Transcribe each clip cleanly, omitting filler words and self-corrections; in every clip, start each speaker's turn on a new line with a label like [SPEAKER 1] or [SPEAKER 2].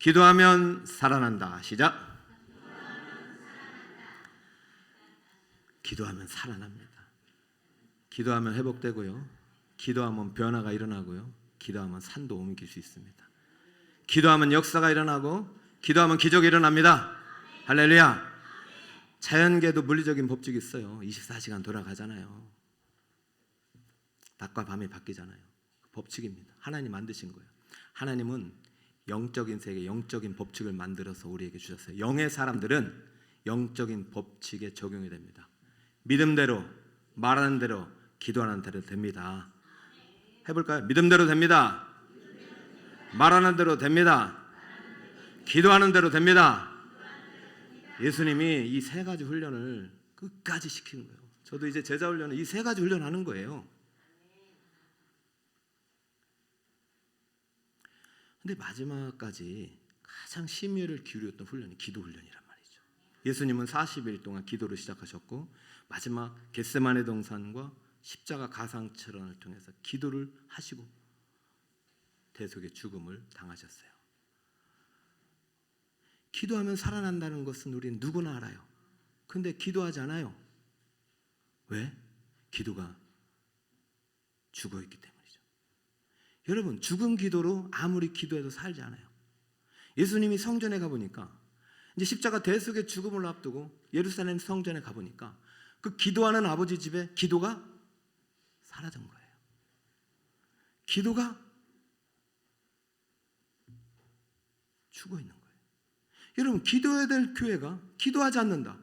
[SPEAKER 1] 기도하면 살아난다. 시작. 기도하면 살아납니다. 기도하면 회복되고요. 기도하면 변화가 일어나고요. 기도하면 산도 옮길 수 있습니다. 기도하면 역사가 일어나고 기도하면 기적이 일어납니다. 할렐루야. 자연계도 물리적인 법칙이 있어요. 24시간 돌아가잖아요. 낮과 밤이 바뀌잖아요. 법칙입니다. 하나님 만드신 거예요. 하나님은 영적인 세계, 영적인 법칙을 만들어서 우리에게 주셨어요. 영의 사람들은 영적인 법칙에 적용이 됩니다. 믿음대로, 말하는 대로, 기도하는 대로 됩니다. 해볼까요? 믿음대로 됩니다. 말하는 대로 됩니다. 기도하는 대로 됩니다. 예수님이 이 세 가지 훈련을 끝까지 시키는 거예요. 저도 이제 제자 훈련은 이 세 가지 훈련하는 거예요. 근데 마지막까지 가장 심혈을 기울였던 훈련이 기도 훈련이란 말이죠. 예수님은 40일 동안 기도를 시작하셨고 마지막 겟세마네 동산과 십자가 가상철원을 통해서 기도를 하시고 대속의 죽음을 당하셨어요. 기도하면 살아난다는 것은 우리는 누구나 알아요. 근데 기도하지 않아요. 왜? 기도가 죽어있기 때문이죠. 여러분, 죽은 기도로 아무리 기도해도 살지 않아요. 예수님이 성전에 가보니까 이제 십자가 대속의 죽음을 앞두고 예루살렘 성전에 가보니까 그 기도하는 아버지 집에 기도가 사라진 거예요. 기도가 죽어있는 거예요. 여러분, 기도해야 될 교회가 기도하지 않는다.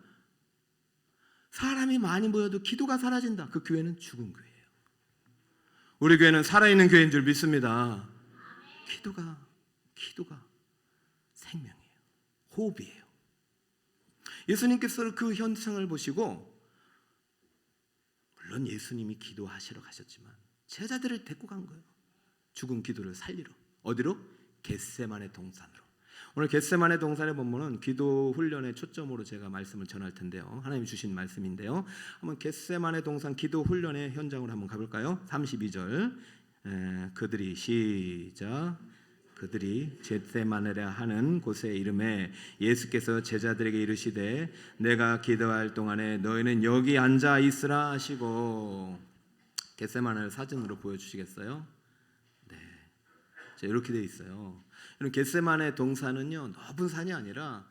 [SPEAKER 1] 사람이 많이 모여도 기도가 사라진다. 그 교회는 죽은 교회예요. 우리 교회는 살아있는 교회인 줄 믿습니다. 기도가 생명이에요. 호흡이에요. 예수님께서 그 현상을 보시고 물론 예수님이 기도하시러 가셨지만 제자들을 데리고 간 거예요. 죽은 기도를 살리러. 어디로? 겟세마네 동산으로. 오늘 겟세마네 동산의 본문은 기도 훈련의 초점으로 제가 말씀을 전할 텐데요. 하나님 주신 말씀인데요. 한번 겟세마네 동산 기도 훈련의 현장으로 한번 가볼까요? 32절. 그들이 시작. 그들이 겟세마네라 하는 곳에 이름에 예수께서 제자들에게 이르시되 내가 기도할 동안에 너희는 여기 앉아 있으라 하시고. 겟세마네를 사진으로 보여주시겠어요? 네, 자, 이렇게 돼 있어요. 겟세마네 동산은요 높은 산이 아니라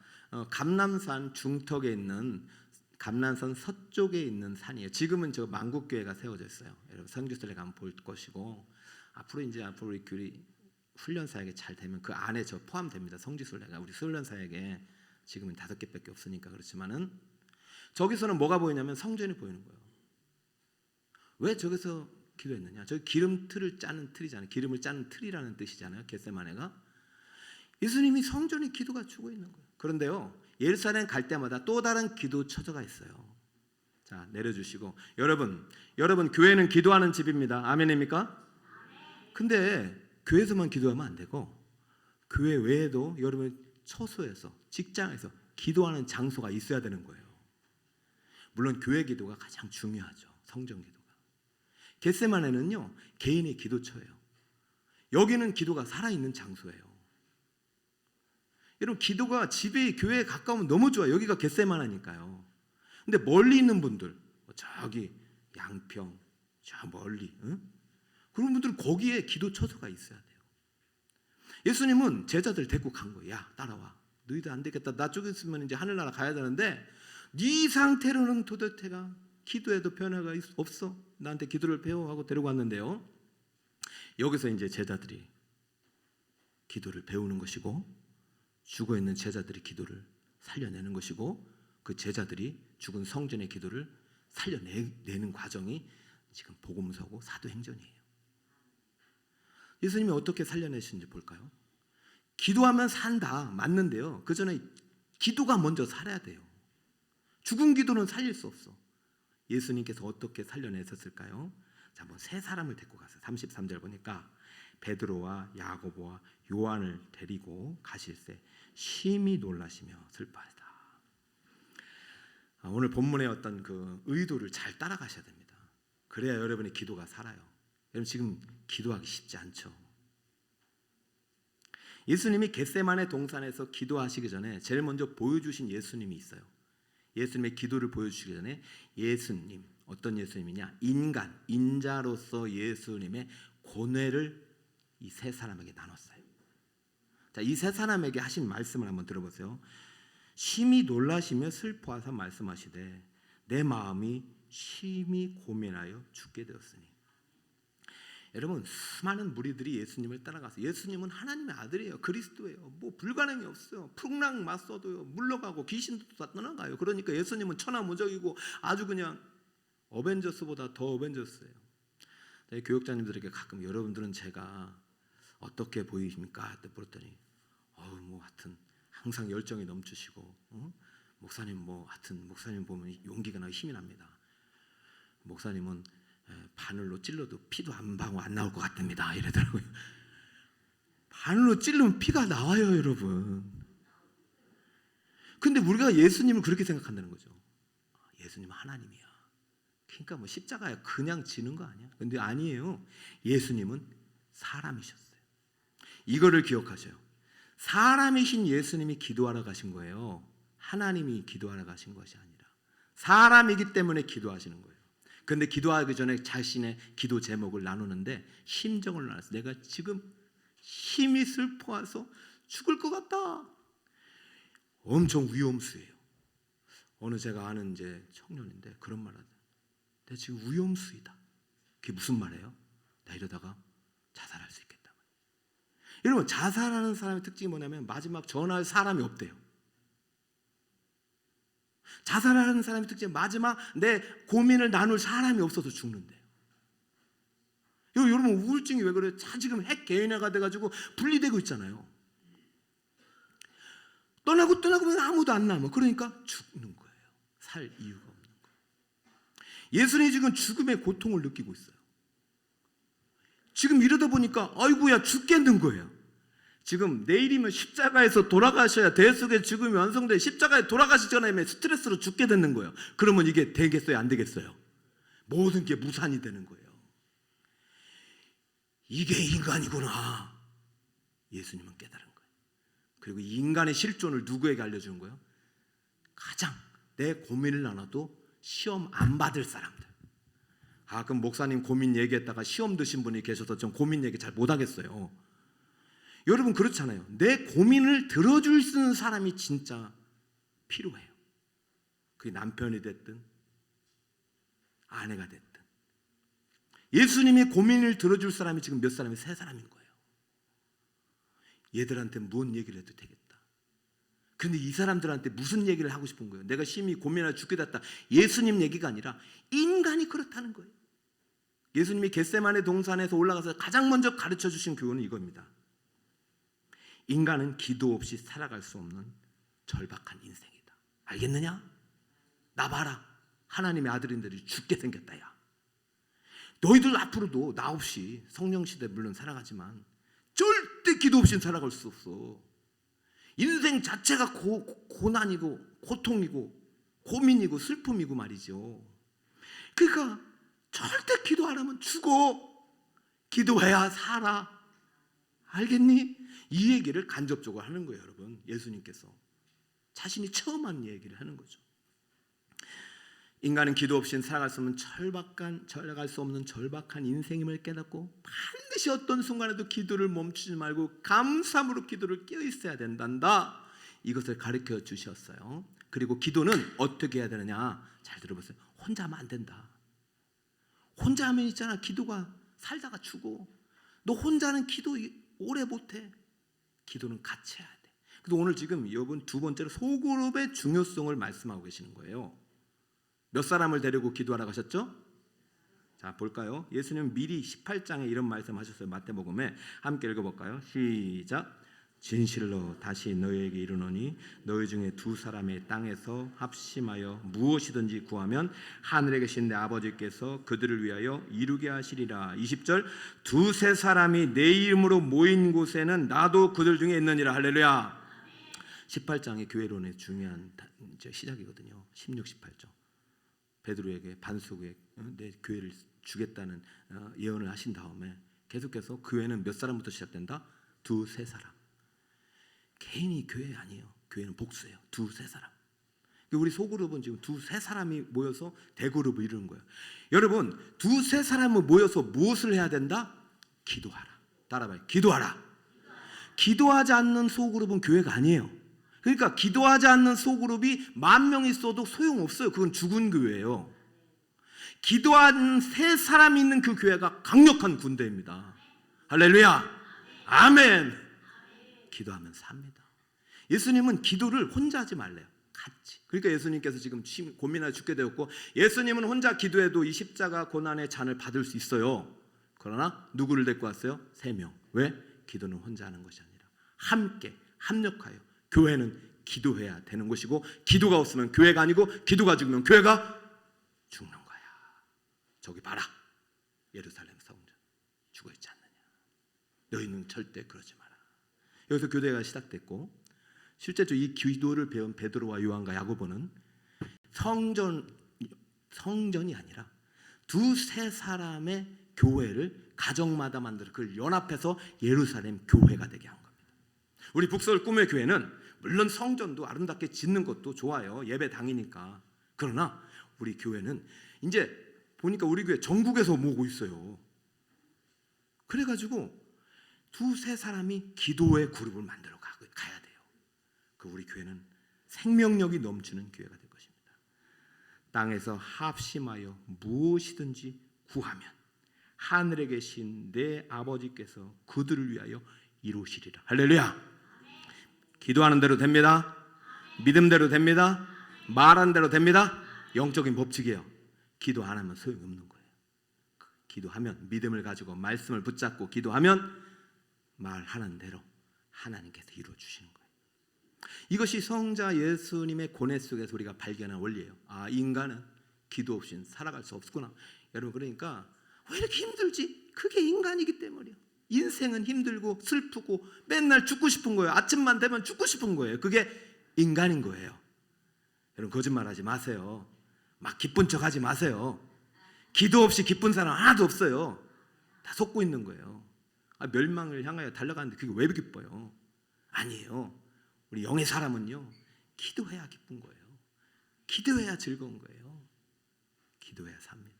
[SPEAKER 1] 감람산 중턱에 있는 감람산 서쪽에 있는 산이에요. 지금은 저 만국교회가 세워져 있어요. 여러분 선교사를 가면 볼 것이고 앞으로 우리 훈련 사역이 잘 되면 그 안에 저 포함됩니다. 성지순례가 우리 훈련 사역에 지금은 5개밖에 없으니까 그렇지만은 저기서는 뭐가 보이냐면 성전이 보이는 거예요. 왜 저기서 기도했느냐? 저기 기름틀을 짜는 틀이잖아요. 기름을 짜는 틀이라는 뜻이잖아요. 겟세마네가. 예수님이 성전에 기도가 죽어 있는 거예요. 그런데요, 예루살렘 갈 때마다 또 다른 기도 처소가 있어요. 자, 내려주시고 여러분 교회는 기도하는 집입니다. 아멘입니까? 근데 교회에서만 기도하면 안 되고 교회 외에도 여러분 처소에서 직장에서 기도하는 장소가 있어야 되는 거예요. 물론 교회 기도가 가장 중요하죠. 성전 기도가. 겟세마네는요 개인의 기도처예요. 여기는 기도가 살아있는 장소예요. 여러분 기도가 집에 교회에 가까우면 너무 좋아요. 여기가 겟세마네니까요. 근데 멀리 있는 분들 저기 양평 저 멀리 그런 분들은 거기에 기도 처소가 있어야 돼요. 예수님은 제자들 데리고 간 거예요. 야 따라와. 너희들 안 되겠다. 나 쪽에 있으면 이제 하늘나라 가야 되는데 네 상태로는 도대체가 기도에도 변화가 없어. 나한테 기도를 배워 하고 데리고 왔는데요. 여기서 이제 제자들이 기도를 배우는 것이고 죽어있는 제자들이 기도를 살려내는 것이고 그 제자들이 죽은 성전의 기도를 살려내는 과정이 지금 복음서고 사도행전이에요. 예수님이 어떻게 살려내시는지 볼까요? 기도하면 산다 맞는데요. 그 전에 기도가 먼저 살아야 돼요. 죽은 기도는 살릴 수 없어. 예수님께서 어떻게 살려내셨을까요? 자, 한번 세 사람을 데리고 갔어요. 33절 보니까 베드로와 야고보와 요한을 데리고 가실새 심히 놀라시며 슬퍼하시다. 오늘 본문의 어떤 그 의도를 잘 따라가셔야 됩니다. 그래야 여러분의 기도가 살아요. 여러분 지금 기도하기 쉽지 않죠. 예수님이 겟세마네 동산에서 기도하시기 전에 제일 먼저 보여주신 예수님이 있어요. 예수님의 기도를 보여주시기 전에 예수님, 어떤 예수님이냐? 인간, 인자로서 예수님의 고뇌를 이 세 사람에게 나눴어요. 자, 이 세 사람에게 하신 말씀을 한번 들어보세요. 심히 놀라시며 슬퍼하사 말씀하시되 내 마음이 심히 고민하여 죽게 되었으니. 여러분, 수많은 무리들이 예수님을 따라가서 예수님은 하나님의 아들이에요. 그리스도예요. 뭐 불가능이 없어요. 풍랑 맞서도요. 물러가고 귀신도 다 떠나가요. 그러니까 예수님은 천하무적이고 아주 그냥 어벤져스보다 더 어벤져스예요. 교육자님들에게 가끔 여러분들은 제가 어떻게 보이십니까? 그때 물었더니 뭐 하여튼 항상 열정이 넘치시고 목사님 뭐 하여튼 목사님 보면 용기가 나고 힘이 납니다. 목사님은 바늘로 찔러도 피도 한 방울 안 나올 것 같답니다. 이러더라고요. 바늘로 찔르면 피가 나와요, 여러분. 근데 우리가 예수님을 그렇게 생각한다는 거죠. 예수님은 하나님이야. 그러니까 뭐 십자가에 그냥 지는 거 아니야. 근데 아니에요. 예수님은 사람이셨어요. 이거를 기억하셔요. 사람이신 예수님이 기도하러 가신 거예요. 하나님이 기도하러 가신 것이 아니라 사람이기 때문에 기도하시는 거예요. 그런데 기도하기 전에 자신의 기도 제목을 나누는데 심정을 나눴어요. 내가 지금 힘이 슬퍼해서 죽을 것 같다. 엄청 위험수예요. 어느 제가 아는 이제 청년인데 그런 말 하죠. 내가 지금 위험수이다. 그게 무슨 말이에요? 나 이러다가 자살할 수 있겠다. 여러분, 자살하는 사람의 특징이 뭐냐면 마지막 전화할 사람이 없대요. 자살하는 사람의 특징은 마지막 내 고민을 나눌 사람이 없어서 죽는데요. 여러분, 우울증이 왜 그래요? 지금 핵 개인화가 돼가지고 분리되고 있잖아요. 떠나고 보면 아무도 안 남아. 그러니까 죽는 거예요. 살 이유가 없는 거예요. 예수님이 지금 죽음의 고통을 느끼고 있어요. 지금 이러다 보니까 아이고야 죽겠는 거예요. 지금 내일이면 십자가에서 돌아가셔야 대회 속에 죽음이 완성돼 십자가에 돌아가시기 전에 스트레스로 죽게 되는 거예요. 그러면 이게 되겠어요? 안 되겠어요? 모든 게 무산이 되는 거예요. 이게 인간이구나. 예수님은 깨달은 거예요. 그리고 이 인간의 실존을 누구에게 알려주는 거예요? 가장 내 고민을 나눠도 시험 안 받을 사람들. 그럼 목사님 고민 얘기했다가 시험 드신 분이 계셔서 전 고민 얘기 잘 못하겠어요. 여러분, 그렇잖아요. 내 고민을 들어줄 수 있는 사람이 진짜 필요해요. 그게 남편이 됐든 아내가 됐든. 예수님이 고민을 들어줄 사람이 지금 몇 사람이? 세 사람인 거예요. 얘들한테 뭔 얘기를 해도 되겠다. 그런데 이 사람들한테 무슨 얘기를 하고 싶은 거예요? 내가 심히 고민하다 죽게 됐다. 예수님 얘기가 아니라 인간이 그렇다는 거예요. 예수님이 겟세마네 동산에서 올라가서 가장 먼저 가르쳐 주신 교훈은 이겁니다. 인간은 기도 없이 살아갈 수 없는 절박한 인생이다. 알겠느냐? 나 봐라. 하나님의 아들인들이 죽게 생겼다. 야. 너희들 앞으로도 나 없이 성령 시대 물론 살아가지만 절대 기도 없이는 살아갈 수 없어. 인생 자체가 고난이고 고통이고 고민이고 슬픔이고 말이죠. 그러니까 절대 기도 안 하면 죽어. 기도해야 살아. 알겠니? 이 얘기를 간접적으로 하는 거예요, 여러분. 예수님께서 자신이 처음 한 얘기를 하는 거죠. 인간은 기도 없이는 살아갈 수 없는 절박한 인생임을 깨닫고 반드시 어떤 순간에도 기도를 멈추지 말고 감사함으로 기도를 깨어 있어야 된단다. 이것을 가르쳐 주셨어요. 그리고 기도는 어떻게 해야 되느냐? 잘 들어보세요. 혼자 하면 안 된다. 혼자 하면 있잖아, 기도가 살다가 죽어. 너 혼자는 기도 오래 못해. 기도는 같이 해야 돼. 그래서 오늘 지금 이분 두 번째로 소그룹의 중요성을 말씀하고 계시는 거예요. 몇 사람을 데리고 기도하러 가셨죠? 자, 볼까요? 예수님은 미리 18장에 이런 말씀하셨어요. 마태복음에 함께 읽어볼까요? 시작. 진실로 다시 너희에게 이르노니 너희 중에 두 사람의 땅에서 합심하여 무엇이든지 구하면 하늘에 계신 내 아버지께서 그들을 위하여 이루게 하시리라. 20절. 두세 사람이 내 이름으로 모인 곳에는 나도 그들 중에 있느니라. 할렐루야. 18장의 교회론의 중요한 시작이거든요. 16, 18절. 베드로에게 반석에 내 교회를 주겠다는 예언을 하신 다음에 계속해서 교회는 몇 사람부터 시작된다? 두세 사람. 개인이 교회 아니에요. 교회는 복수예요. 두세 사람. 우리 소그룹은 지금 두세 사람이 모여서 대그룹을 이루는 거예요. 여러분, 두세 사람이 모여서 무엇을 해야 된다? 기도하라. 따라봐요. 기도하라. 기도하지 않는 소그룹은 교회가 아니에요. 그러니까 기도하지 않는 소그룹이 10,000명이 있어도 소용없어요. 그건 죽은 교회예요. 기도하는 세 사람이 있는 그 교회가 강력한 군대입니다. 할렐루야. 아멘. 기도하면 삽니다. 예수님은 기도를 혼자 하지 말래요. 같이. 그러니까 예수님께서 지금 고민하여 죽게 되었고, 예수님은 혼자 기도해도 이 십자가 고난의 잔을 받을 수 있어요. 그러나 누구를 데리고 왔어요? 3명. 왜? 기도는 혼자 하는 것이 아니라 함께 합력하여 교회는 기도해야 되는 것이고, 기도가 없으면 교회가 아니고, 기도가 죽으면 교회가 죽는 거야. 저기 봐라. 예루살렘 성전 죽어있지 않느냐. 너희는 절대 그러지 마라. 여기서 교대가 시작됐고, 실제로 이 기도를 배운 베드로와 요한과 야고보는 성전이 아니라 두세 사람의 교회를 가정마다 만들어 그걸 연합해서 예루살렘 교회가 되게 한 겁니다. 우리 북서울 꿈의 교회는 물론 성전도 아름답게 짓는 것도 좋아요. 예배당이니까. 그러나 우리 교회는 이제 보니까 우리 교회 전국에서 모으고 있어요. 그래가지고 두세 사람이 기도의 그룹을 만들어 가야 돼요. 그 우리 교회는 생명력이 넘치는 교회가 될 것입니다. 땅에서 합심하여 무엇이든지 구하면 하늘에 계신 내 아버지께서 그들을 위하여 이루시리라. 할렐루야. 기도하는 대로 됩니다. 믿음대로 됩니다. 말하는 대로 됩니다. 영적인 법칙이에요. 기도 안 하면 소용없는 거예요. 기도하면 믿음을 가지고 말씀을 붙잡고 기도하면 말하는 대로 하나님께서 이루어 주시는 거예요. 이것이 성자 예수님의 고뇌 속에서 우리가 발견한 원리예요. 아, 인간은 기도 없이는 살아갈 수 없구나. 여러분, 그러니까 왜 이렇게 힘들지? 그게 인간이기 때문이에요. 인생은 힘들고 슬프고 맨날 죽고 싶은 거예요. 아침만 되면 죽고 싶은 거예요. 그게 인간인 거예요. 여러분, 거짓말하지 마세요. 막 기쁜 척하지 마세요. 기도 없이 기쁜 사람 하나도 없어요. 다 속고 있는 거예요. 멸망을 향하여 달려가는데 그게 왜 기뻐요? 아니에요. 우리 영의 사람은요, 기도해야 기쁜 거예요. 기도해야 즐거운 거예요. 기도해야 삽니다.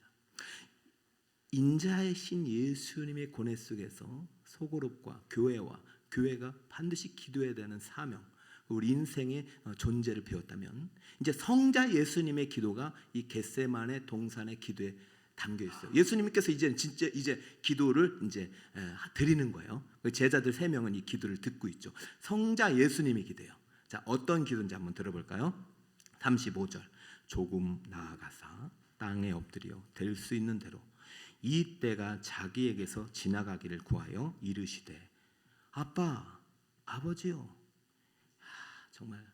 [SPEAKER 1] 인자의 신 예수님의 고뇌 속에서 소그룹과 교회가 반드시 기도해야 되는 사명, 우리 인생의 존재를 배웠다면, 이제 성자 예수님의 기도가 이 겟세마네 동산의 기도에 담겨 있어요. 예수님께서 이제 기도를 이제 드리는 거예요. 제자들 3명은 이 기도를 듣고 있죠. 성자 예수님의 기도예요. 자, 어떤 기도인지 한번 들어볼까요? 35절. 조금 나아가사 땅에 엎드려 될 수 있는 대로 이 때가 자기에게서 지나가기를 구하여 이르시되, 아빠, 아버지요, 정말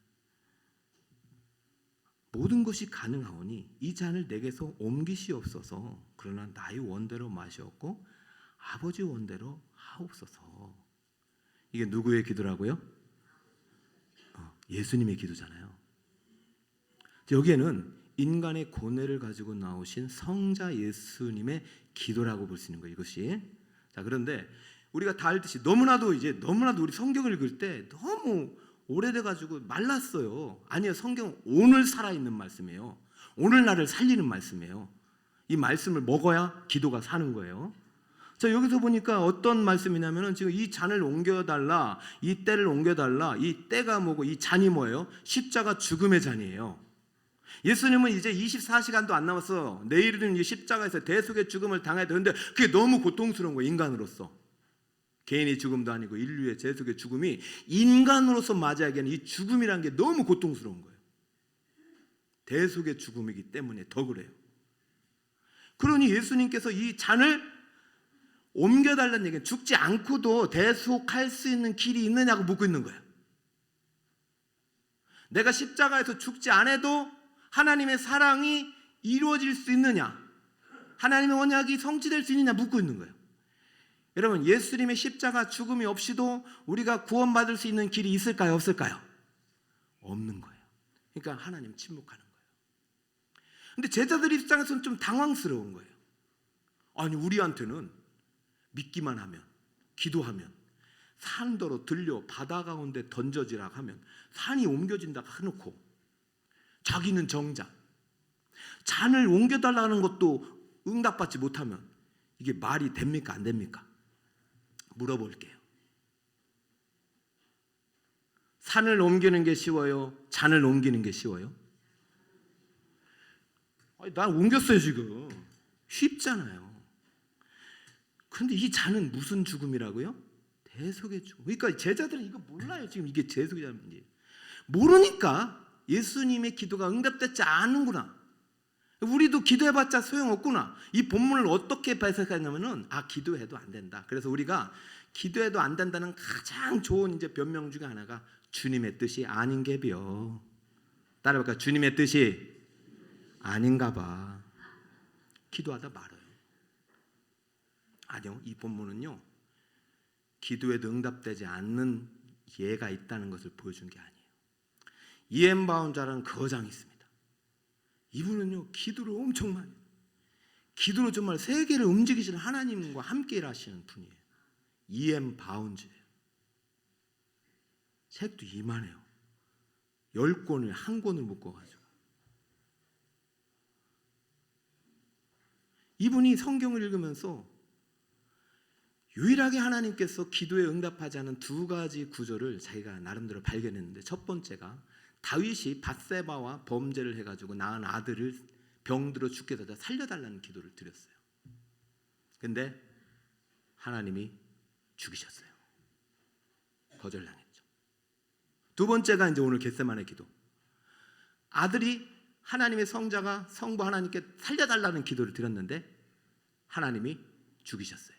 [SPEAKER 1] 모든 것이 가능하오니 이 잔을 내게서 옮기시옵소서. 그러나 나의 원대로 마시옵고 아버지 원대로 하옵소서. 이게 누구의 기도라고요? 예수님의 기도잖아요. 여기에는 인간의 고뇌를 가지고 나오신 성자 예수님의 기도라고 볼 수 있는 거예요. 이것이. 자, 그런데 우리가 다 알듯이 너무나도 우리 성경을 읽을 때 너무 오래돼 가지고 말랐어요. 아니요, 성경은 오늘 살아있는 말씀이에요. 오늘날을 살리는 말씀이에요. 이 말씀을 먹어야 기도가 사는 거예요. 자, 여기서 보니까 어떤 말씀이냐면은 지금 이 잔을 옮겨달라, 이 때를 옮겨달라. 이 때가 뭐고 이 잔이 뭐예요? 십자가 죽음의 잔이에요. 예수님은 이제 24시간도 안 남았어. 내일은 이 십자가에서 대속의 죽음을 당해야 되는데 그게 너무 고통스러운 거예요. 인간으로서. 개인의 죽음도 아니고 인류의 대속의 죽음이 인간으로서 맞이하기에는 이 죽음이라는 게 너무 고통스러운 거예요. 대속의 죽음이기 때문에 더 그래요. 그러니 예수님께서 이 잔을 옮겨달라는 얘기는 죽지 않고도 대속할 수 있는 길이 있느냐고 묻고 있는 거예요. 내가 십자가에서 죽지 않아도 하나님의 사랑이 이루어질 수 있느냐, 하나님의 언약이 성취될 수 있느냐 묻고 있는 거예요. 여러분, 예수님의 십자가 죽음이 없이도 우리가 구원받을 수 있는 길이 있을까요? 없을까요? 없는 거예요. 그러니까 하나님 침묵하는 거예요. 근데 제자들 입장에서는 좀 당황스러운 거예요. 아니, 우리한테는 믿기만 하면, 기도하면 산더러 들려 바다 가운데 던져지라 하면 산이 옮겨진다 해놓고 자기는 정작 잔을 옮겨달라는 것도 응답받지 못하면 이게 말이 됩니까? 안 됩니까? 물어볼게요. 산을 옮기는 게 쉬워요? 잔을 옮기는 게 쉬워요? 아니, 난 옮겼어요 지금. 쉽잖아요. 그런데 이 잔은 무슨 죽음이라고요? 대속의 죽음. 그러니까 제자들은 이거 몰라요. 지금 이게 대속의 죽음인지 모르니까 예수님의 기도가 응답되지 않는구나. 우리도 기도해봤자 소용없구나. 이 본문을 어떻게 해석하냐면은 기도해도 안 된다. 그래서 우리가 기도해도 안 된다는 가장 좋은 이제 변명 중에 하나가 주님의 뜻이 아닌 게비요. 따라해볼까요? 주님의 뜻이 아닌가 봐. 기도하다 말아요. 아니요. 이 본문은요. 기도에도 응답되지 않는 예가 있다는 것을 보여준 게 아니에요. 이엠 바운자라는 거장이 있습니다. 이분은요. 기도를 엄청 많이 해요. 기도로 정말 세계를 움직이시는 하나님과 함께 일하시는 분이에요. 이엠 바운즈예요. 책도 이만해요. 10권을 한 권을 묶어가지고. 이분이 성경을 읽으면서 유일하게 하나님께서 기도에 응답하지 않은 두 가지 구절을 자기가 나름대로 발견했는데, 첫 번째가 다윗이 밧세바와 범죄를 해가지고 낳은 아들을 병들어 죽게 되다 살려달라는 기도를 드렸어요. 근데 하나님이 죽이셨어요. 거절당했죠. 두 번째가 이제 오늘 겟세마네 기도. 아들이 하나님의 성자가 성부 하나님께 살려달라는 기도를 드렸는데 하나님이 죽이셨어요.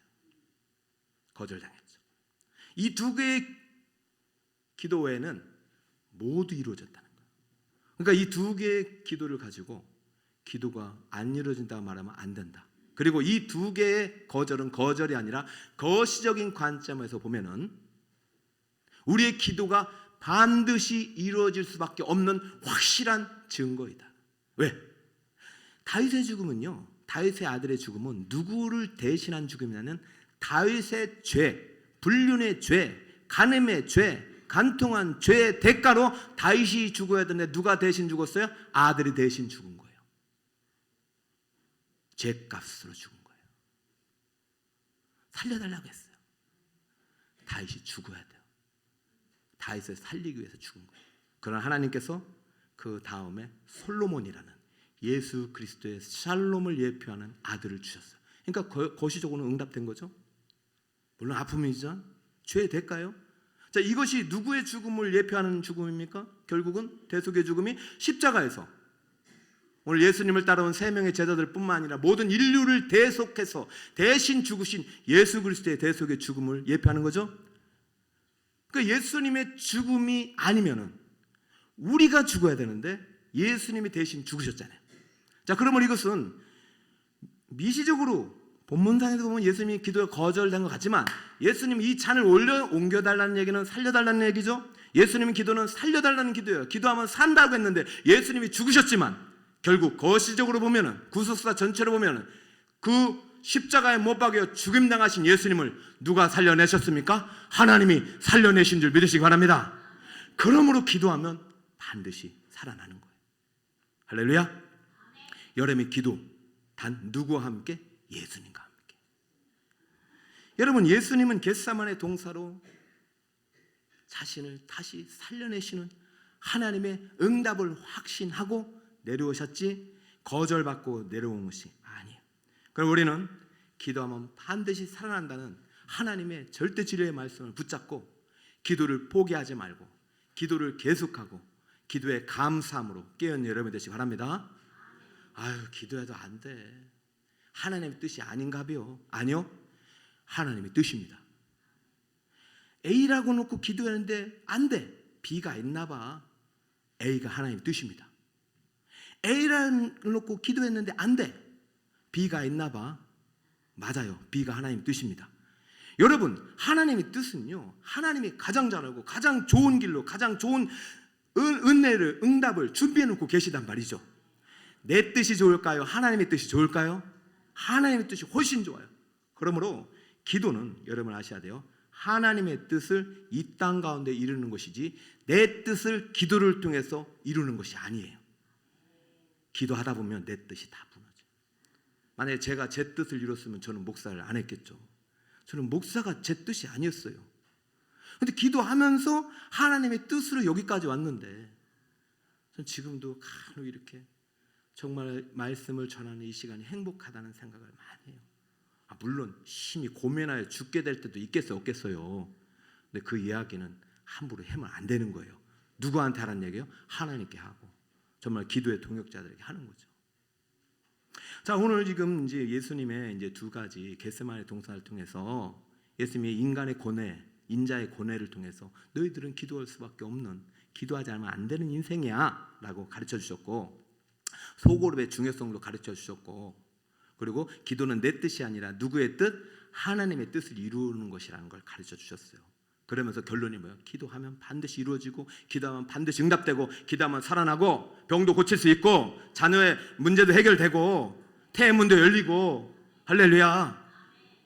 [SPEAKER 1] 거절당했죠. 이 두 개의 기도 외에는 모두 이루어졌다는 거예요. 그러니까 이 두 개의 기도를 가지고 기도가 안 이루어진다고 말하면 안 된다. 그리고 이 두 개의 거절은 거절이 아니라 거시적인 관점에서 보면은 우리의 기도가 반드시 이루어질 수밖에 없는 확실한 증거이다. 왜? 다윗의 죽음은요, 다윗의 아들의 죽음은 누구를 대신한 죽음이냐면 다윗의 죄, 불륜의 죄, 간음의 죄, 간통한 죄의 대가로 다윗이 죽어야 되는데 누가 대신 죽었어요? 아들이 대신 죽은 거예요. 죄값으로 죽은 거예요. 살려달라고 했어요. 다윗이 죽어야 돼요. 다윗을 살리기 위해서 죽은 거예요. 그러나 하나님께서 그 다음에 솔로몬이라는 예수 그리스도의 샬롬을 예표하는 아들을 주셨어요. 그러니까 거시적으로는 응답된 거죠. 물론 아픔이죠. 죄의 대가요. 자, 이것이 누구의 죽음을 예표하는 죽음입니까? 결국은 대속의 죽음이 십자가에서 오늘 예수님을 따라온 3명의 제자들 뿐만 아니라 모든 인류를 대속해서 대신 죽으신 예수 그리스도의 대속의 죽음을 예표하는 거죠. 그러니까 예수님의 죽음이 아니면은 우리가 죽어야 되는데 예수님이 대신 죽으셨잖아요. 자, 그러면 이것은 미시적으로 본문상에서 보면 예수님이 기도에 거절된 것 같지만 예수님이 이 잔을 옮겨달라는 얘기는 살려달라는 얘기죠. 예수님의 기도는 살려달라는 기도예요. 기도하면 산다고 했는데 예수님이 죽으셨지만 결국 거시적으로 보면은 구속사 전체로 보면은 그 십자가에 못 박여 죽임당하신 예수님을 누가 살려내셨습니까? 하나님이 살려내신 줄 믿으시기 바랍니다. 그러므로 기도하면 반드시 살아나는 거예요. 할렐루야. 여러분의 기도 단 누구와 함께? 예수님과 함께. 여러분, 예수님은 겟세마네 동사로 자신을 다시 살려내시는 하나님의 응답을 확신하고 내려오셨지 거절받고 내려온 것이 아니에요. 그럼 우리는 기도하면 반드시 살아난다는 하나님의 절대 진리의 말씀을 붙잡고 기도를 포기하지 말고 기도를 계속하고 기도의 감사함으로 깨어있는 여러분 되시기 바랍니다. 기도해도 안 돼. 하나님의 뜻이 아닌가요? 아니요. 하나님의 뜻입니다. A라고 놓고 기도했는데 안 돼. B가 있나 봐. A가 하나님의 뜻입니다. A라고 놓고 기도했는데 안 돼. B가 있나 봐. 맞아요. B가 하나님의 뜻입니다. 여러분, 하나님의 뜻은요, 하나님이 가장 잘하고 가장 좋은 길로 가장 좋은 은혜를, 응답을 준비해 놓고 계시단 말이죠. 내 뜻이 좋을까요? 하나님의 뜻이 좋을까요? 하나님의 뜻이 훨씬 좋아요. 그러므로 기도는 여러분 아셔야 돼요. 하나님의 뜻을 이 땅 가운데 이루는 것이지 내 뜻을 기도를 통해서 이루는 것이 아니에요. 기도하다 보면 내 뜻이 다 무너져요. 만약에 제가 제 뜻을 이뤘으면 저는 목사를 안 했겠죠. 저는 목사가 제 뜻이 아니었어요. 그런데 기도하면서 하나님의 뜻으로 여기까지 왔는데 저는 지금도 간혹 이렇게 정말 말씀을 전하는 이 시간이 행복하다는 생각을 많이 해요. 물론 심히 고민하여 죽게 될 때도 있겠어요, 없겠어요. 근데 그 이야기는 함부로 하면 안 되는 거예요. 누구한테 하라는 얘기예요? 하나님께 하고 정말 기도의 동역자들에게 하는 거죠. 자, 오늘 지금 이제 예수님의 이제 두 가지 겟세마네 동산을 통해서 예수님의 인간의 고뇌, 인자의 고뇌를 통해서 너희들은 기도할 수밖에 없는, 기도하지 않으면 안 되는 인생이야라고 가르쳐 주셨고, 소그룹의 중요성도 가르쳐 주셨고, 그리고 기도는 내 뜻이 아니라 누구의 뜻? 하나님의 뜻을 이루는 것이라는 걸 가르쳐 주셨어요. 그러면서 결론이 뭐예요? 기도하면 반드시 이루어지고, 기도하면 반드시 응답되고, 기도하면 살아나고, 병도 고칠 수 있고, 자녀의 문제도 해결되고, 태의 문도 열리고, 할렐루야.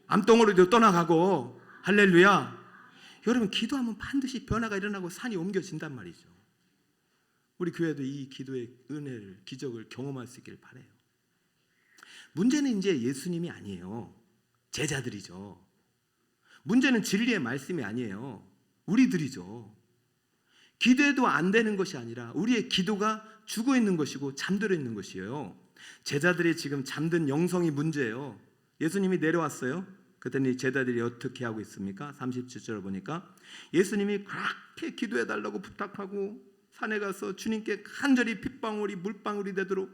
[SPEAKER 1] 암덩어리도 떠나가고, 할렐루야. 여러분, 기도하면 반드시 변화가 일어나고 산이 옮겨진단 말이죠. 우리 교회도 이 기도의 은혜를, 기적을 경험할 수 있기를 바라요. 문제는 이제 예수님이 아니에요. 제자들이죠. 문제는 진리의 말씀이 아니에요. 우리들이죠. 기도해도 안 되는 것이 아니라 우리의 기도가 죽어 있는 것이고 잠들어 있는 것이에요. 제자들이 지금 잠든 영성이 문제예요. 예수님이 내려왔어요. 그랬더니 제자들이 어떻게 하고 있습니까? 37절을 보니까 예수님이 그렇게 기도해달라고 부탁하고 산에 가서 주님께 간절히 핏방울이 물방울이 되도록,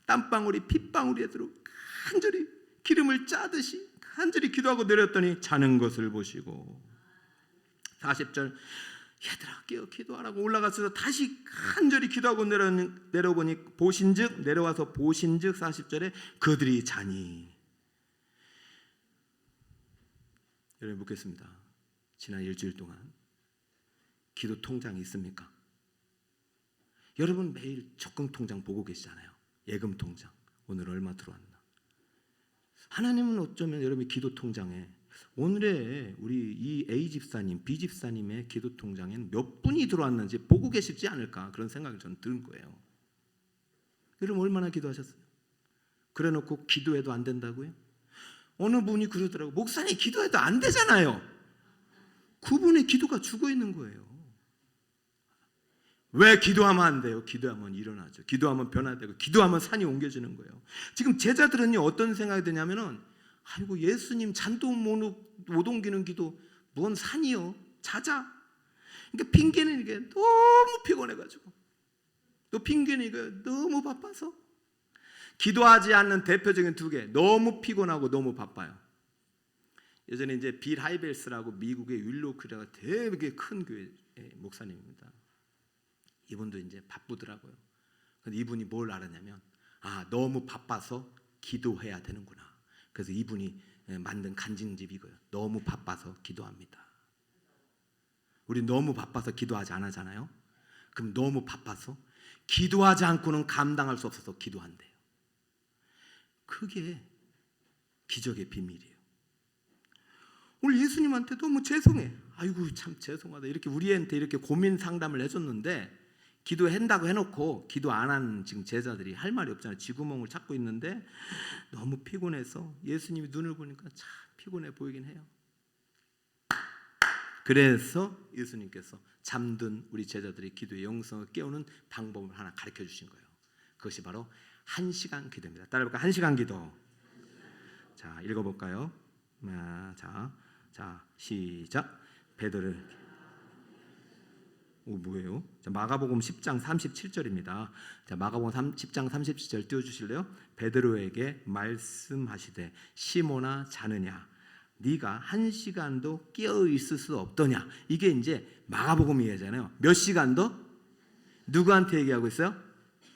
[SPEAKER 1] 땀방울이 핏방울이 되도록 간절히 기름을 짜듯이 간절히 기도하고 내렸더니 자는 것을 보시고, 40절 얘들아 깨어 기도하라고 올라가서 다시 간절히 기도하고 내려보니 보신즉, 내려와서 보신즉 40절에 그들이 자니. 여러분 묻겠습니다. 지난 일주일 동안 기도 통장이 있습니까? 여러분 매일 적금 통장 보고 계시잖아요. 예금 통장 오늘 얼마 들어왔나. 하나님은 어쩌면 여러분의 기도 통장에 오늘의 우리 이 A 집사님, B 집사님의 기도 통장에는 몇 분이 들어왔는지 보고 계시지 않을까, 그런 생각이 저는 드는 거예요. 여러분 얼마나 기도하셨어요? 그래놓고 기도해도 안 된다고요? 어느 분이 그러더라고요. 목사님 기도해도 안 되잖아요. 그분의 기도가 죽어 있는 거예요. 왜 기도하면 안 돼요? 기도하면 일어나죠. 기도하면 변화되고, 기도하면 산이 옮겨지는 거예요. 지금 제자들은요 어떤 생각이 드냐면은, 아이고 예수님 잔도 못 옮기는 기도 뭔 산이요? 자자. 그러니까 핑계는 이게 너무 피곤해가지고, 또 핑계는 이거 너무 바빠서. 기도하지 않는 대표적인 두 개, 너무 피곤하고 너무 바빠요. 예전에 이제 빌 하이벨스라고 미국의 윌로크라가 되게 큰 교회 목사님입니다. 이분도 이제 바쁘더라고요. 근데 이분이 뭘 알았냐면, 너무 바빠서 기도해야 되는구나. 그래서 이분이 만든 간증집이 이거예요. 너무 바빠서 기도합니다. 우리 너무 바빠서 기도하지 않잖아요. 그럼 너무 바빠서 기도하지 않고는 감당할 수 없어서 기도한대요. 그게 기적의 비밀이에요. 오늘 예수님한테 너무 죄송해. 아이고 참 죄송하다. 이렇게 우리한테 이렇게 고민 상담을 해줬는데, 기도한다고 해놓고 기도 안 하는 지금 제자들이 할 말이 없잖아요. 쥐구멍을 찾고 있는데 너무 피곤해서 예수님이 눈을 보니까 참 피곤해 보이긴 해요. 그래서 예수님께서 잠든 우리 제자들이 기도의 영성을 깨우는 방법을 하나 가르쳐 주신 거예요. 그것이 바로 1시간 기도입니다. 따라해볼까요? 1시간 기도. 자, 읽어볼까요? 자, 시작. 베드로를 뭐예요? 자, 마가복음 10장 37절입니다. 자, 마가복음 10장 37절 띄워주실래요? 베드로에게 말씀하시되 시몬아 자느냐 네가 1시간도 깨어 있을 수 없더냐. 이게 이제 마가복음 얘기잖아요. 몇 시간 더? 누구한테 얘기하고 있어요?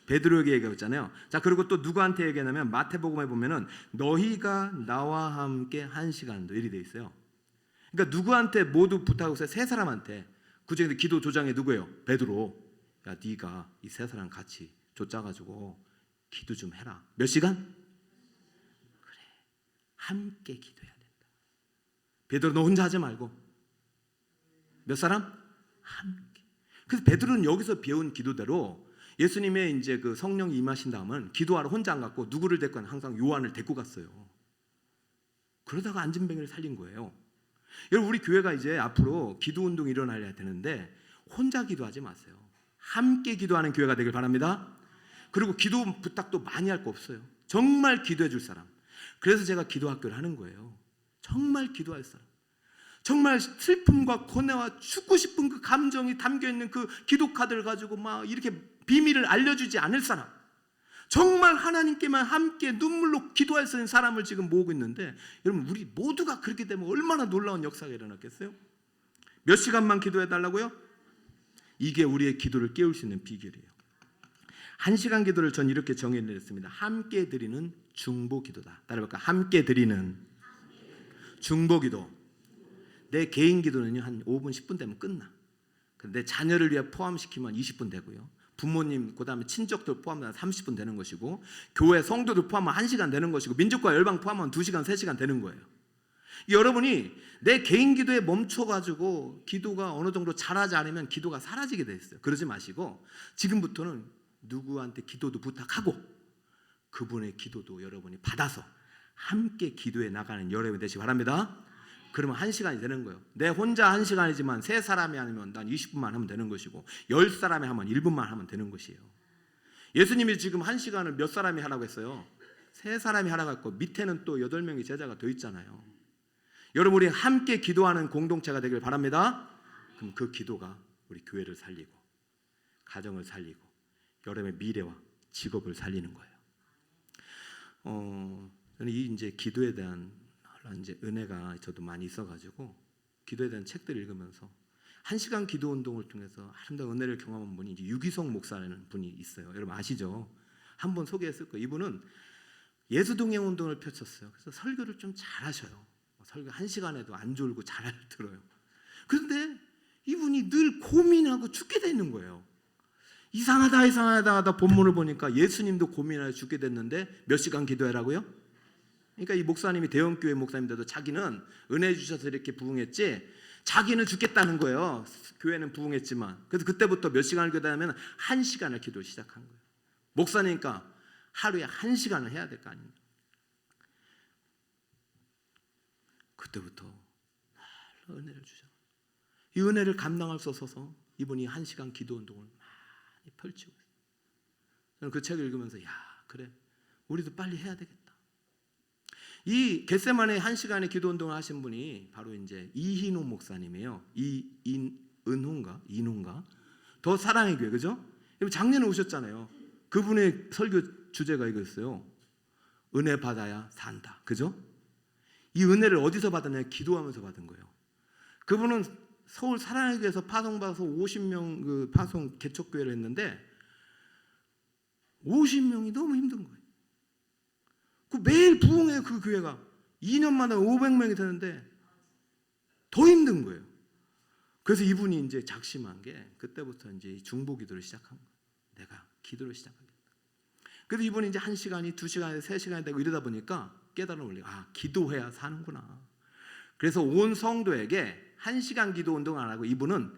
[SPEAKER 1] 베드로에게 얘기하고 있잖아요. 자, 그리고 또 누구한테 얘기하냐면 마태복음에 보면은 너희가 나와 함께 1시간 더 이리 돼 있어요. 그러니까 누구한테 모두 부탁하고 있어요? 세 사람한테. 그중에 기도 조장이 누구예요? 베드로. 야, 네가 이 세 사람 같이 쫓아가지고 기도 좀 해라. 몇 시간? 그래, 함께 기도해야 된다. 베드로 너 혼자 하지 말고 몇 사람? 함께. 그래서 베드로는 여기서 배운 기도대로 예수님의 이제 그 성령이 임하신 다음은 기도하러 혼자 안 갔고 누구를 데리고 항상 요한을 데리고 갔어요. 그러다가 안진뱅이를 살린 거예요. 여러분, 우리 교회가 이제 앞으로 기도 운동이 일어나야 되는데 혼자 기도하지 마세요. 함께 기도하는 교회가 되길 바랍니다. 그리고 기도 부탁도 많이 할 거 없어요. 정말 기도해 줄 사람. 그래서 제가 기도 학교를 하는 거예요. 정말 기도할 사람. 정말 슬픔과 고뇌와 죽고 싶은 그 감정이 담겨있는 그 기도 카드를 가지고 막 이렇게 비밀을 알려주지 않을 사람, 정말 하나님께만 함께 눈물로 기도할 수 있는 사람을 지금 모으고 있는데, 여러분 우리 모두가 그렇게 되면 얼마나 놀라운 역사가 일어났겠어요? 몇 시간만 기도해 달라고요? 이게 우리의 기도를 깨울 수 있는 비결이에요. 1시간 기도를 전 이렇게 정의했습니다. 함께 드리는 중보 기도다. 따라해볼까요? 함께 드리는 중보 기도. 내 개인 기도는요 한 5분 10분 되면 끝나. 내 자녀를 위해 포함시키면 20분 되고요, 부모님 그다음에 친척들 포함하면 30분 되는 것이고, 교회 성도들 포함하면 1시간 되는 것이고, 민족과 열방 포함하면 2시간 3시간 되는 거예요. 여러분이 내 개인 기도에 멈춰가지고 기도가 어느 정도 잘하지 않으면 기도가 사라지게 돼 있어요. 그러지 마시고 지금부터는 누구한테 기도도 부탁하고 그분의 기도도 여러분이 받아서 함께 기도해 나가는 여러분이 되시기 바랍니다. 그러면 1시간이 되는 거예요. 내 혼자 1시간이지만 3사람이 하면 난 20분만 하면 되는 것이고, 10사람이 하면 1분만 하면 되는 것이에요. 예수님이 지금 1시간을 몇 사람이 하라고 했어요? 3사람이 하라고 했고, 밑에는 또 8명의 제자가 더 있잖아요. 여러분, 우리 함께 기도하는 공동체가 되길 바랍니다. 그럼 그 기도가 우리 교회를 살리고 가정을 살리고 여러분의 미래와 직업을 살리는 거예요. 저는 이 이제 기도에 대한 이제 은혜가 저도 많이 있어가지고 기도에 대한 책들을 읽으면서 1시간 기도 운동을 통해서 아름다운 은혜를 경험한 분이 이제 유기성 목사라는 분이 있어요. 여러분 아시죠? 한번 소개했을 거예요. 이분은 예수동행 운동을 펼쳤어요. 그래서 설교를 좀 잘하셔요. 설교 1시간에도 안 졸고 잘 들어요. 그런데 이분이 늘 고민하고 죽게 되는 거예요. 이상하다 하다 본문을 보니까 예수님도 고민하여 죽게 됐는데 몇 시간 기도하라고요? 그러니까 이 목사님이 대형교회 목사님인데도 자기는 은혜 주셔서 이렇게 부흥했지, 자기는 죽겠다는 거예요. 교회는 부흥했지만. 그래서 그때부터 몇 시간을 기도하면 1시간을 기도를 시작한 거예요. 목사니까 하루에 1시간을 해야 될 거 아닙니까? 그때부터 은혜를 주셔. 이 은혜를 감당할 수 없어서 이분이 1시간 기도 운동을 많이 펼치고 있어요. 저는 그 책을 읽으면서 야, 그래, 우리도 빨리 해야 되겠다. 이 겟세마네 1시간의 기도 운동을 하신 분이 바로 이제 이희노 목사님이에요. 이은호인가 더 사랑의 교회, 그죠? 작년에 오셨잖아요. 그분의 설교 주제가 이거였어요. 은혜 받아야 산다, 그죠? 이 은혜를 어디서 받았냐? 기도하면서 받은 거예요. 그분은 서울 사랑의 교회에서 파송받아서 50명 그 파송 개척교회를 했는데 50명이 너무 힘든 거예요. 그 매일 부흥해요. 그 교회가 2년마다 500명이 되는데 더 힘든 거예요. 그래서 이분이 이제 작심한 게 그때부터 이제 중보 기도를 시작한 거예요. 내가 기도를 시작하겠다. 그래서 이분이 이제 1시간이 2시간이 3시간이 되고 이러다 보니까 깨달음을 올리고, 아, 기도해야 사는구나. 그래서 온 성도에게 1시간 기도 운동을 안 하고 이분은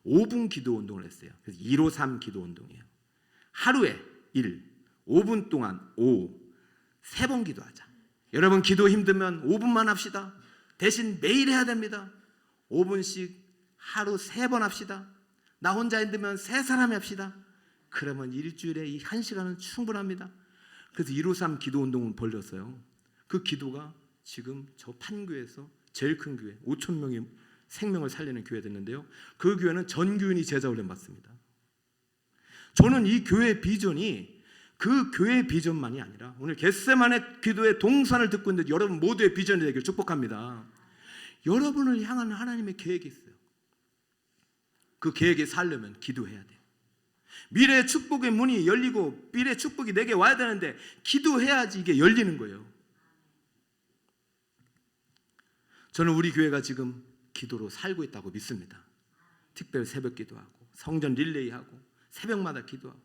[SPEAKER 1] 5분 기도 운동을 했어요. 그래서 153 기도 운동이에요. 하루에 1, 5분 동안 5, 3번 기도하자. 여러분 기도 힘들면 5분만 합시다. 대신 매일 해야 됩니다. 5분씩 하루 3번 합시다. 나 혼자 힘들면 3사람이 합시다. 그러면 일주일에 이 1시간은 충분합니다. 그래서 153 기도 운동을 벌렸어요. 그 기도가 지금 저 판교에서 제일 큰 교회 5천 명의 생명을 살리는 교회 됐는데요. 그 교회는 전 교인이 제자 훈련 받습니다. 저는 이 교회의 비전이 그 교회의 비전만이 아니라 오늘 겟세마네 기도의 동산을 듣고 있는 여러분 모두의 비전이 되길 축복합니다. 여러분을 향한 하나님의 계획이 있어요. 그 계획에 살려면 기도해야 돼요. 미래의 축복의 문이 열리고 미래의 축복이 내게 와야 되는데 기도해야지 이게 열리는 거예요. 저는 우리 교회가 지금 기도로 살고 있다고 믿습니다. 특별 새벽 기도하고 성전 릴레이하고 새벽마다 기도하고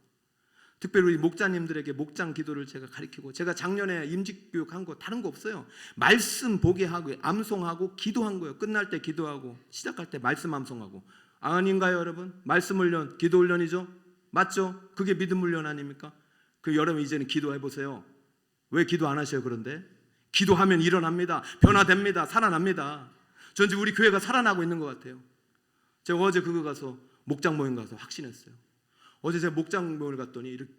[SPEAKER 1] 특별히 우리 목자님들에게 목장 기도를 제가 가르치고, 제가 작년에 임직교육한 거 다른 거 없어요. 말씀 보게 하고 암송하고 기도한 거예요. 끝날 때 기도하고 시작할 때 말씀 암송하고. 아닌가요 여러분? 말씀 훈련, 기도 훈련이죠. 맞죠? 그게 믿음 훈련 아닙니까? 그 여러분 이제는 기도해 보세요. 왜 기도 안 하셔요? 그런데 기도하면 일어납니다. 변화됩니다. 살아납니다. 전 지금 우리 교회가 살아나고 있는 것 같아요. 제가 어제 그거 가서 목장 모임 가서 확신했어요. 어제 제가 목장 모임을 갔더니 이렇게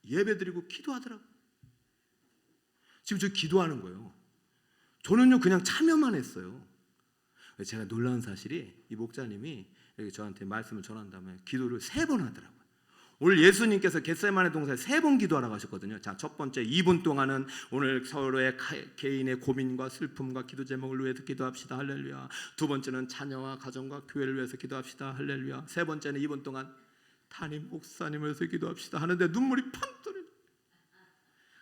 [SPEAKER 1] 예배드리고 기도하더라고요. 지금 저 기도하는 거예요. 저는요 그냥 참여만 했어요. 제가 놀라운 사실이, 이 목자님이 이렇게 저한테 말씀을 전한 다음에 기도를 3번 하더라고요. 오늘 예수님께서 겟세마네 동산에 3번 기도하라고 하셨거든요. 자, 첫 번째 2분 동안은 오늘 서로의 개인의 고민과 슬픔과 기도 제목을 위해서 기도합시다. 할렐루야. 두 번째는 자녀와 가정과 교회를 위해서 기도합시다. 할렐루야. 세 번째는 2분 동안 담임 목사님을 위해서 기도합시다 하는데 눈물이 펑 떨어져.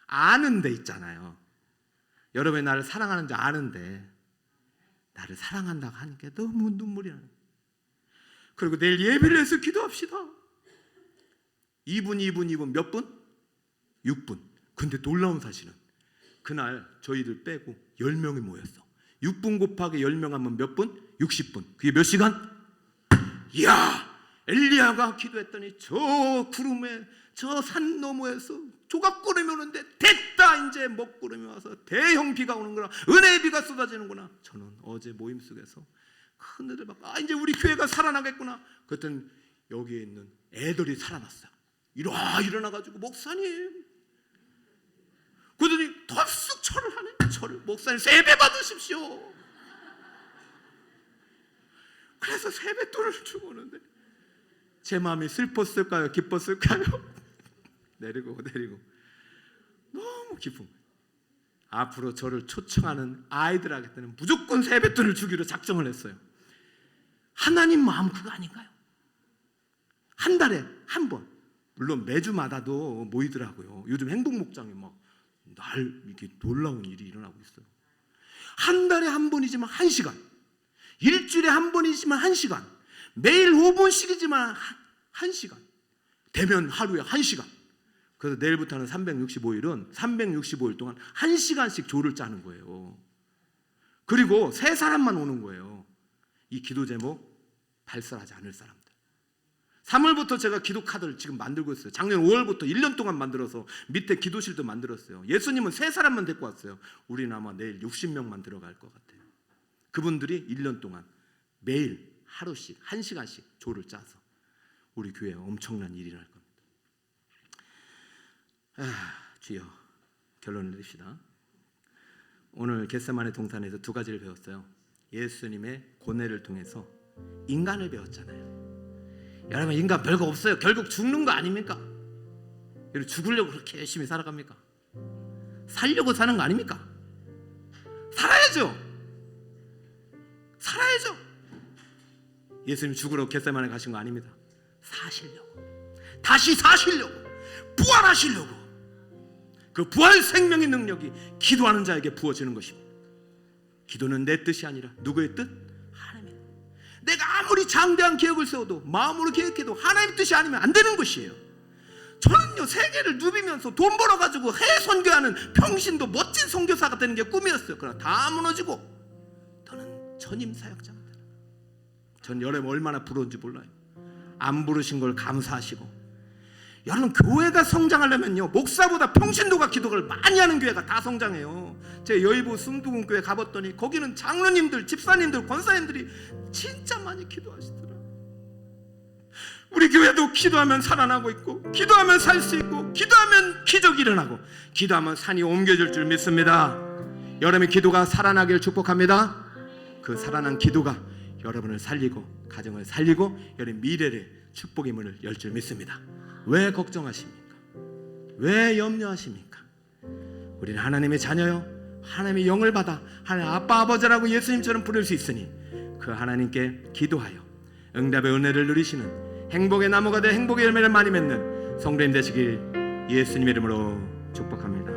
[SPEAKER 1] 아는 데 있잖아요. 여러분이 나를 사랑하는지 아는데 나를 사랑한다고 하니까 너무 눈물이 나요. 그리고 내일 예배를 해서 기도합시다. 2분 몇 분? 6분. 근데 놀라운 사실은 그날 저희들 빼고 10명이 모였어. 6분 곱하기 10명 하면 몇 분? 60분. 그게 몇 시간? 이야, 엘리야가 기도했더니 저 구름에 저 산 너머에서 조각구름이 오는데 됐다, 이제 먹구름이 와서 대형 비가 오는구나, 은혜의 비가 쏟아지는구나. 저는 어제 모임 속에서 큰 애들 막 이제 우리 교회가 살아나겠구나. 그랬더니 여기에 있는 애들이 살아났어요. 일어나가지고 목사님, 그러더니 덥쑥 절을 하네. 절을, 목사님 세배 받으십시오. 그래서 세뱃돈을 주고 오는데 제 마음이 슬펐을까요? 기뻤을까요? 내리고 너무 기쁜 거예요. 앞으로 저를 초청하는 아이들에게는 무조건 세뱃돈을 주기로 작정을 했어요. 하나님 마음 그거 아닌가요? 한 달에 한 번, 물론 매주마다도 모이더라고요. 요즘 행복목장에 막 이렇게 놀라운 일이 일어나고 있어요. 한 달에 한 번이지만 1시간, 일주일에 한 번이지만 1시간, 매일 5분씩이지만 1시간, 되면 하루에 1시간. 그래서 내일부터는 365일은 365일 동안 1시간씩 조를 짜는 거예요. 그리고 3사람만 오는 거예요. 이 기도 제목 발설하지 않을 사람들. 3월부터 제가 기도 카드를 지금 만들고 있어요. 작년 5월부터 1년 동안 만들어서 밑에 기도실도 만들었어요. 예수님은 3사람만 데리고 왔어요. 우리는 아마 내일 60명만 들어갈 것 같아요. 그분들이 1년 동안 매일 하루씩 1시간씩 조를 짜서 우리 교회에 엄청난 일이 일어날 겁니다. 주여, 결론을 내립시다. 오늘 겟세마네 동산에서 2가지를 배웠어요. 예수님의 고뇌를 통해서 인간을 배웠잖아요. 여러분, 인간 별거 없어요. 결국 죽는 거 아닙니까? 여러분, 죽으려고 그렇게 열심히 살아갑니까? 살려고 사는 거 아닙니까? 살아야죠. 예수님 죽으러 겟세마네 가신 거 아닙니다. 사시려고, 다시 사시려고, 부활하시려고. 그 부활 생명의 능력이 기도하는 자에게 부어지는 것입니다. 기도는 내 뜻이 아니라 누구의 뜻? 하나님의 뜻. 내가 아무리 장대한 계획을 세워도, 마음으로 계획해도 하나님의 뜻이 아니면 안 되는 것이에요. 저는요, 세계를 누비면서 돈 벌어가지고 해외 선교하는 평신도 멋진 선교사가 되는 게 꿈이었어요. 그러나 다 무너지고 저는 전임 사역자가 되라. 전 여러분 얼마나 부러운지 몰라요. 안 부르신 걸 감사하시고. 여러분, 교회가 성장하려면요, 목사보다 평신도가 기도를 많이 하는 교회가 다 성장해요. 제 여의도 순두군 교회 가봤더니 거기는 장로님들, 집사님들, 권사님들이 진짜 많이 기도하시더라. 우리 교회도 기도하면 살아나고 있고, 기도하면 살 수 있고, 기도하면 기적이 일어나고, 기도하면 산이 옮겨질 줄 믿습니다. 여러분의 기도가 살아나길 축복합니다. 그 살아난 기도가 여러분을 살리고, 가정을 살리고, 여러분 미래를 축복의 문을 열 줄 믿습니다. 왜 걱정하십니까? 왜 염려하십니까? 우리는 하나님의 자녀요, 하나님의 영을 받아 하나님 아빠 아버지라고 예수님처럼 부를 수 있으니 그 하나님께 기도하여 응답의 은혜를 누리시는 행복의 나무가 돼 행복의 열매를 많이 맺는 성도님 되시길 예수님의 이름으로 축복합니다.